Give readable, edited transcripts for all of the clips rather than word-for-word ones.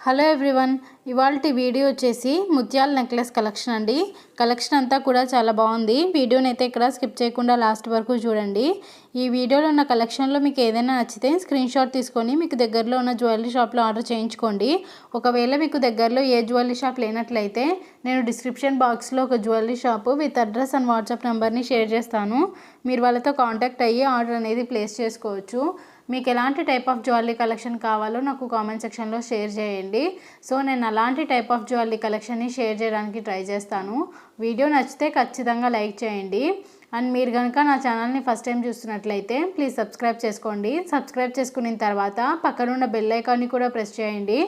Hello everyone, ఇవాల్టి video వచ్చేసి ముత్యాల నెక్లెస్ కలెక్షన్ అండి. కలెక్షన్ అంతా కూడా చాలా బాగుంది. వీడియోని అయితే ఇక్కడ స్కిప్ చేయకుండా లాస్ట్ వరకు చూడండి. ఈ వీడియోలో ఉన్న కలెక్షన్లో మీకు ఏదైనా నచ్చితే స్క్రీన్ షాట్ తీసుకొని మీకు దగ్గరలో ఉన్న జ్యువెలరీ షాప్లో ఆర్డర్ చేయించుకోండి. ఒకవేళ మీకు దగ్గరలో ఏ జ్యువెలరీ షాప్ లేనట్లయితే నేను డిస్క్రిప్షన్ బాక్స్లో ఒక jewellery shop with address and WhatsApp నెంబర్ని షేర్ చేస్తాను. మీరు వాళ్ళతో కాంటాక్ట్ అయ్యి ఆర్డర్ అనేది ప్లేస్ చేసుకోవచ్చు. మీకు ఎలాంటి టైప్ ఆఫ్ జ్యువెలరీ కలెక్షన్ కావాలో నాకు కామెంట్ సెక్షన్లో షేర్ చేయండి. సో నేను అలాంటి టైప్ ఆఫ్ జ్యువెలరీ కలెక్షన్ని షేర్ చేయడానికి ట్రై చేస్తాను. వీడియో నచ్చితే ఖచ్చితంగా లైక్ చేయండి. అండ్ మీరు కనుక నా ఛానల్ని ఫస్ట్ టైం చూస్తున్నట్లయితే ప్లీజ్ సబ్స్క్రైబ్ చేసుకోండి. సబ్స్క్రైబ్ చేసుకున్న తర్వాత పక్కనున్న బెల్ ఐకాన్ని కూడా ప్రెస్ చేయండి.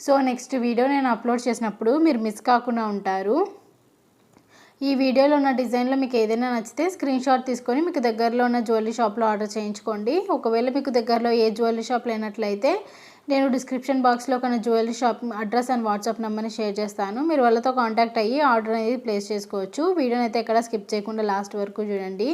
సో నెక్స్ట్ వీడియో నేను అప్లోడ్ చేసినప్పుడు మీరు మిస్ కాకుండా ఉంటారు. ఈ వీడియోలో ఉన్న డిజైన్లో మీకు ఏదైనా నచ్చితే స్క్రీన్ షాట్ తీసుకొని మీకు దగ్గరలో ఉన్న జ్యువెలరీ షాప్లో ఆర్డర్ చేయించుకోండి. ఒకవేళ మీకు దగ్గరలో ఏ జ్యువెలరీ షాప్ లేనట్లయితే నేను డిస్క్రిప్షన్ బాక్స్లో ఒక jewellery shop address and WhatsApp నెంబర్ని షేర్ చేస్తాను. మీరు వాళ్ళతో కాంటాక్ట్ అయ్యి ఆర్డర్ అనేది ప్లేస్ చేసుకోవచ్చు. వీడియోని అయితే ఎక్కడ స్కిప్ చేయకుండా లాస్ట్ వరకు చూడండి.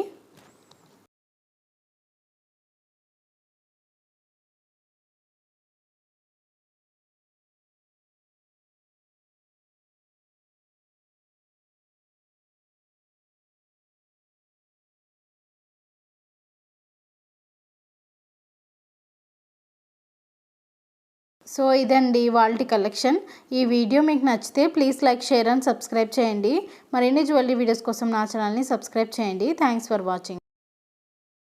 సో ఇదండి వాళ్ళ కలెక్షన్. ఈ వీడియో మీకు నచ్చితే please like, share and subscribe చేయండి. మరిన్ని జ్యువెలరీ వీడియోస్ కోసం నా ఛానల్ని సబ్స్క్రైబ్ చేయండి. Thanks for watching.